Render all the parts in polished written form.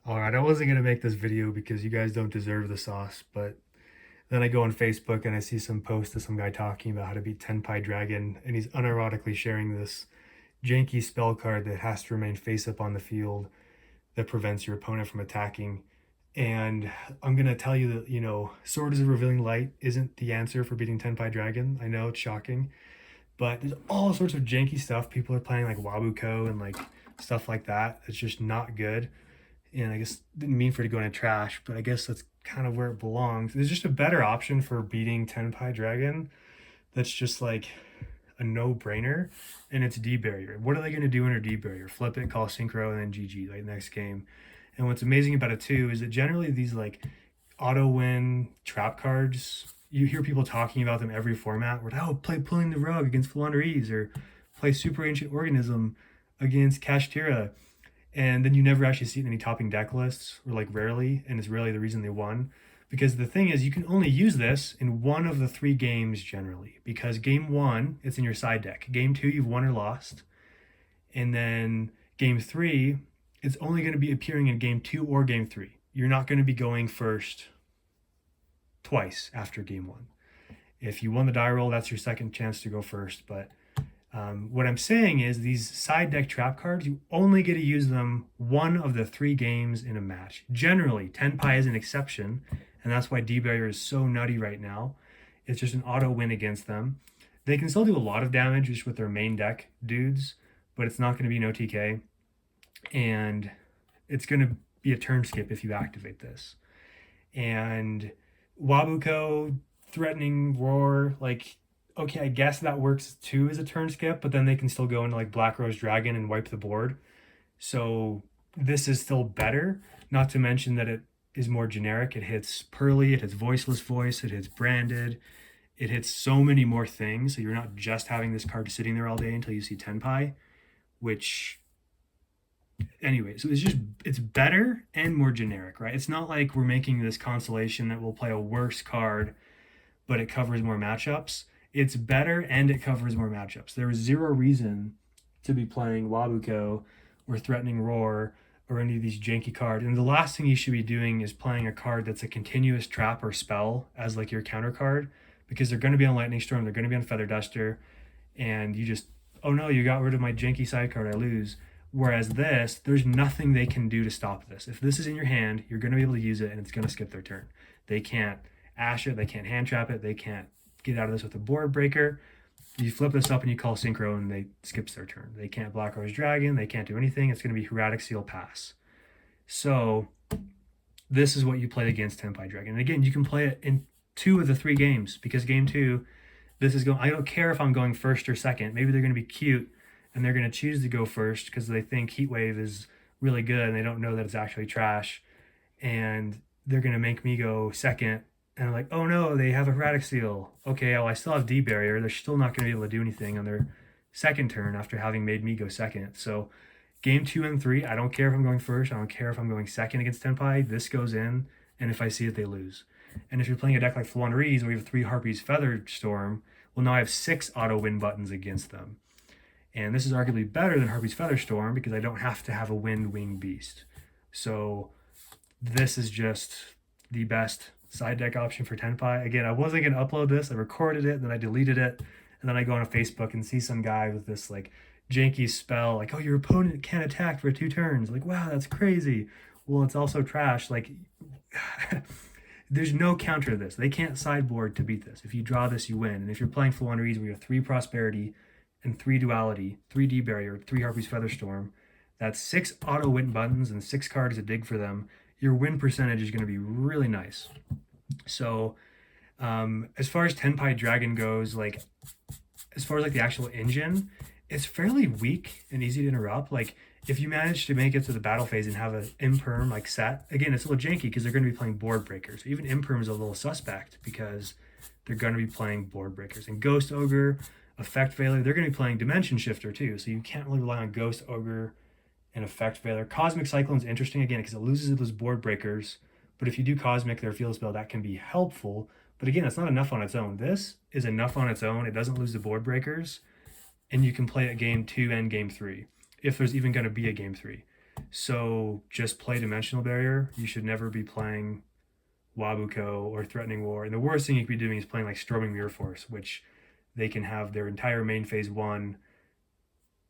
All right, I wasn't gonna make this video because you guys don't deserve the sauce, but then I go on Facebook and I see some post of some guy talking about how to beat Tenpai Dragon, and he's unironically sharing this janky spell card that has to remain face up on the field that prevents your opponent from attacking. And I'm gonna tell you that, Sword is a Revealing Light isn't the answer for beating Tenpai Dragon. I know it's shocking, but there's all sorts of janky stuff. People are playing like Wabuko and like stuff like that. It's just not good, and I guess didn't mean for it to go in trash, but I guess that's kind of where it belongs. There's just a better option for beating Tenpai Dragon that's just like a no-brainer, and it's D barrier. What are they going to do under D barrier? Flip it, call synchro, and then GG, like next game. And what's amazing about it too is that generally these like auto win trap cards, you hear people talking about them every format. Where play Pulling the Rug against Flandres, or play Super Ancient Organism against Kashtira, and then you never actually see it in any topping deck lists, or like rarely, and it's rarely the reason they won. Because the thing is, you can only use this in one of the three games generally. Because game one, it's in your side deck. Game two, you've won or lost. And then game three, it's only going to be appearing in game two or game three. You're not going to be going first twice after game one. If you won the die roll, that's your second chance to go first. But what I'm saying is these side deck trap cards, you only get to use them one of the three games in a match. Generally, Tenpai is an exception, and that's why D-Barrier is so nutty right now. It's just an auto win against them. They can still do a lot of damage just with their main deck dudes, but it's not going to be no TK, and it's going to be a turn skip if you activate this. And Wabuko, Threatening Roar, like, okay, I guess that works too as a turn skip, but then they can still go into like Black Rose Dragon and wipe the board. So this is still better, not to mention that it is more generic. It hits Pearly, it hits Voiceless Voice, it hits Branded, it hits so many more things. So you're not just having this card sitting there all day until you see Tenpai, which anyway, so it's better and more generic, right? It's not like we're making this consolation that will play a worse card, but it covers more matchups. It's better and it covers more matchups. There is zero reason to be playing Wabuko or Threatening Roar or any of these janky cards. And the last thing you should be doing is playing a card that's a continuous trap or spell as like your counter card, because they're going to be on Lightning Storm, they're going to be on Feather Duster, and you just, oh no, you got rid of my janky side card, I lose. Whereas this, there's nothing they can do to stop this. If this is in your hand, you're going to be able to use it and it's going to skip their turn. They can't ash it, they can't hand trap it, they can't get out of this with a board breaker. You flip this up and you call synchro and they skips their turn. They can't Black Rose Dragon, they can't do anything. It's going to be Hieratic Seal pass. So this is what you play against Tenpai Dragon. And again, you can play it in two of the three games, because game two, this is going, I don't care if I'm going first or second. Maybe they're going to be cute and they're going to choose to go first because they think Heatwave is really good and they don't know that it's actually trash. And they're going to make me go second. And I'm like, oh no, they have a Hieratic Seal. Okay, well, I still have D barrier. They're still not going to be able to do anything on their second turn after having made me go second. So game two and three, I don't care if I'm going first. I don't care if I'm going second against Tenpai. This goes in, and if I see it, they lose. And if you're playing a deck like Flandres where you have 3 Harpies Feather Storm, well, now I have 6 auto win buttons against them. And this is arguably better than Harpy's Feather Storm because I don't have to have a Wind Wing Beast. So this is just the best side deck option for Tenpai. Again, I wasn't going to upload this. I recorded it, then I deleted it. And then I go on Facebook and see some guy with this like janky spell, like, oh, your opponent can't attack for 2 turns. Like, wow, that's crazy. Well, it's also trash. Like, there's no counter to this. They can't sideboard to beat this. If you draw this, you win. And if you're playing Flandres where you have 3 Prosperity and 3 Duality, 3 D Barrier, 3 Harpy's Featherstorm, that's 6 auto win buttons and 6 cards to dig for them. Your win percentage is going to be really nice. So as far as Tenpai Dragon goes, like as far as like the actual engine, it's fairly weak and easy to interrupt. Like if you manage to make it to the battle phase and have an imperm like set, again, it's a little janky because they're going to be playing board breakers. Even imperm is a little suspect because they're going to be playing board breakers. And Ghost Ogre, Effect Veiler, they're going to be playing Dimension Shifter too. So you can't really rely on Ghost Ogre and Effect Veiler. Cosmic Cyclone's interesting again because it loses those board breakers. But if you do Cosmic, their field spell, that can be helpful. But again, it's not enough on its own. This is enough on its own. It doesn't lose the board breakers. And you can play it game 2 and game 3, if there's even going to be a game 3. So just play Dimensional Barrier. You should never be playing Wabuko or Threatening War. And the worst thing you could be doing is playing like Storming Mirror Force, which they can have their entire main phase one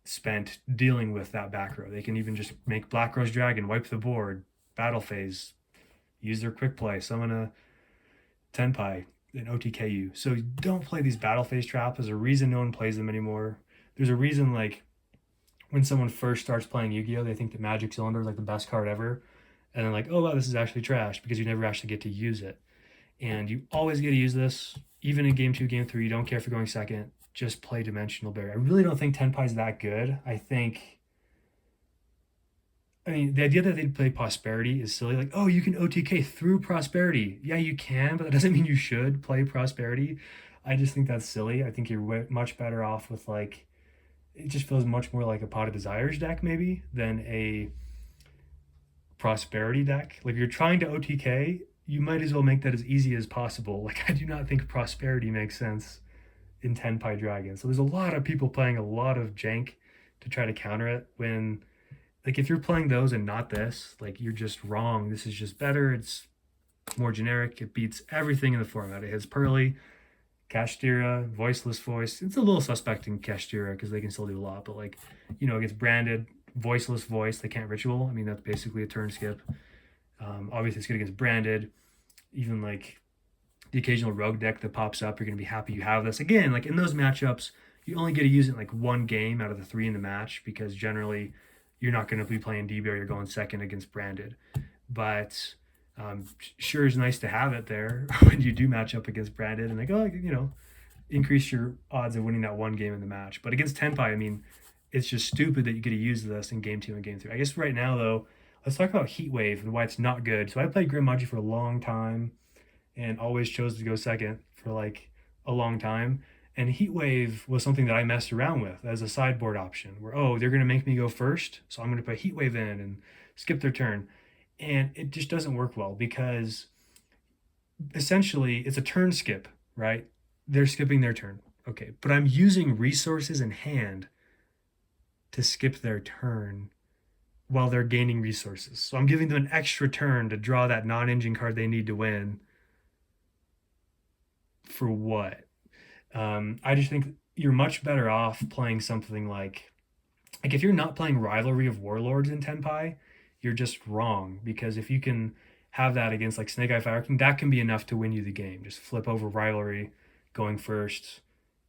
spent dealing with that back row. They can even just make Black Rose Dragon, wipe the board, battle phase, use their quick play, summon a Tenpai, and OTK you. So don't play these battle phase traps. There's a reason no one plays them anymore. There's a reason, like, when someone first starts playing Yu-Gi-Oh, they think that Magic Cylinder is like the best card ever. And then like, oh wow, this is actually trash because you never actually get to use it. And you always get to use this, even in game two, game three. You don't care if you're going second. Just play Dimensional Barrier. I really don't think Tenpai's that good. I mean, the idea that they'd play Prosperity is silly. Like, oh, you can OTK through Prosperity. Yeah, you can, but that doesn't mean you should play Prosperity. I just think that's silly. I think you're much better off with like, it just feels much more like a Pot of Desires deck maybe than a Prosperity deck. Like, if you're trying to OTK, you might as well make that as easy as possible. Like, I do not think Prosperity makes sense in Tenpai Dragon. So there's a lot of people playing a lot of jank to try to counter it when, like, if you're playing those and not this, like, you're just wrong. This is just better. It's more generic. It beats everything in the format. It hits Pearly, Kashtira, Voiceless Voice. It's a little suspect in Kashtira because they can still do a lot, but like, it gets branded Voiceless Voice. They can't Ritual. I mean, that's basically a turn skip. Obviously, it's good against branded. Even like the occasional rogue deck that pops up, you're going to be happy you have this. Again, like in those matchups, you only get to use it in like one game out of the three in the match because generally you're not going to be playing D-Bear. You're going second against branded. But sure is nice to have it there when you do match up against branded and like, oh, increase your odds of winning that one game in the match. But against Tenpai, I mean, it's just stupid that you get to use this in game two and game three. I guess right now, though, let's talk about Heat Wave and why it's not good. So I played Grimmaji for a long time and always chose to go second for like a long time. And Heat Wave was something that I messed around with as a sideboard option where, oh, they're going to make me go first. So I'm going to put Heat Wave in and skip their turn. And it just doesn't work well because essentially it's a turn skip, right? They're skipping their turn. Okay. But I'm using resources in hand to skip their turn while they're gaining resources. So I'm giving them an extra turn to draw that non-engine card they need to win. For what? I just think you're much better off playing something like if you're not playing Rivalry of Warlords in Tenpai, you're just wrong because if you can have that against like Snake Eye Fire King, that can be enough to win you the game. Just flip over Rivalry, going first,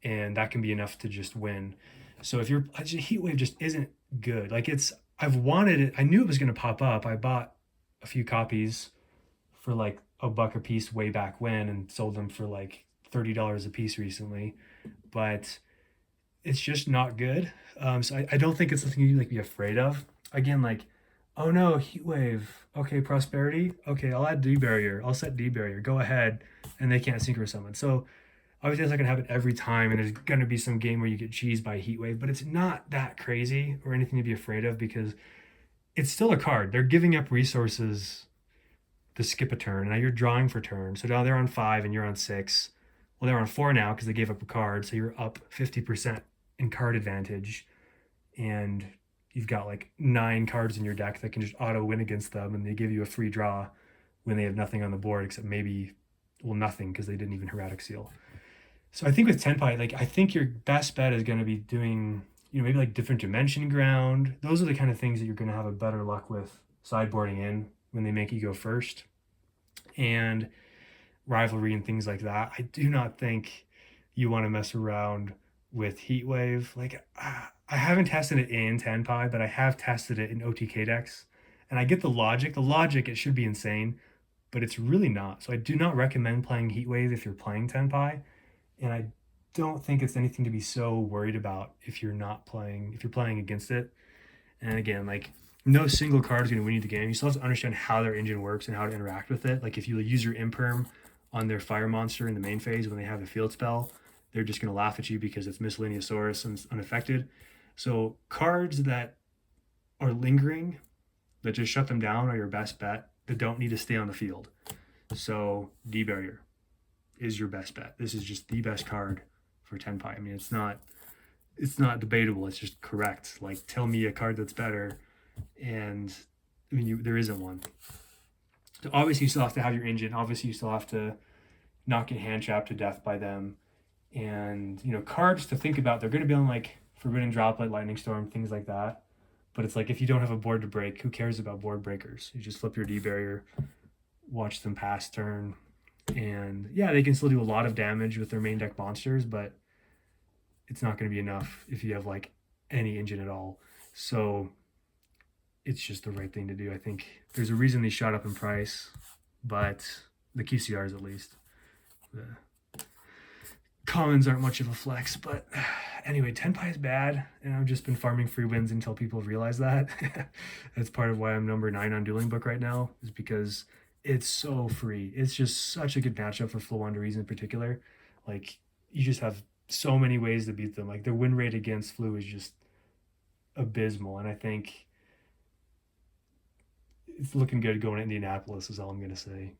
and that can be enough to just win. So if you're Heatwave just isn't good. Like I've wanted it. I knew it was going to pop up. I bought a few copies for like $1 a piece way back when and sold them for like $30 a piece recently, but it's just not good. So I don't think it's something you like be afraid of. Again, like, oh no, Heat Wave. Okay, Prosperity. Okay, I'll add D Barrier. I'll set D Barrier. Go ahead, and they can't synchro summon. So obviously that's not gonna happen every time, and there's gonna be some game where you get cheesed by Heat Wave, but it's not that crazy or anything to be afraid of because it's still a card. They're giving up resources to skip a turn. Now you're drawing for turn. So now they're on 5 and you're on 6. Well, they're on 4 now because they gave up a card. So you're up 50% in card advantage. And you've got like 9 cards in your deck that can just auto win against them. And they give you a free draw when they have nothing on the board except maybe, well, nothing because they didn't even Heretic Seal. So I think with Tenpai, like, I think your best bet is going to be doing, maybe like different dimension ground. Those are the kind of things that you're going to have a better luck with sideboarding in when they make you go first, and rivalry and things like that. I do not think you want to mess around with Heat Wave. Like, I haven't tested it in Tenpai, but I have tested it in OTK decks, and I get the logic. The logic, it should be insane, but it's really not. So I do not recommend playing Heat Wave if you're playing Tenpai, and I don't think it's anything to be so worried about if you're playing against it. And again, like, no single card is going to win you the game. You still have to understand how their engine works and how to interact with it. Like if you use your imperm on their fire monster in the main phase when they have a field spell, they're just going to laugh at you because it's Miscellaneousaurus and it's unaffected. So cards that are lingering, that just shut them down, are your best bet that don't need to stay on the field. So D-Barrier is your best bet. This is just the best card for Tenpai. I mean, it's not debatable. It's just correct. Like, tell me a card that's better And I mean, there isn't one. So obviously, you still have to have your engine. Obviously, you still have to not get hand trapped to death by them. And cards to think about. They're going to be on like Forbidden Droplet, Lightning Storm, things like that. But it's like if you don't have a board to break, who cares about board breakers? You just flip your D barrier, watch them pass turn, and yeah, they can still do a lot of damage with their main deck monsters, but it's not going to be enough if you have like any engine at all. So it's just the right thing to do. I think there's a reason they shot up in price, but the QCRs at least. The commons aren't much of a flex, but anyway, Tenpai is bad, and I've just been farming free wins until people realize that. That's part of why I'm number 9 on Dueling Book right now, is because it's so free. It's just such a good matchup for Flow Wanderies in particular. Like, you just have so many ways to beat them. Like, their win rate against Flu is just abysmal, and I think it's looking good going to Indianapolis is all I'm going to say.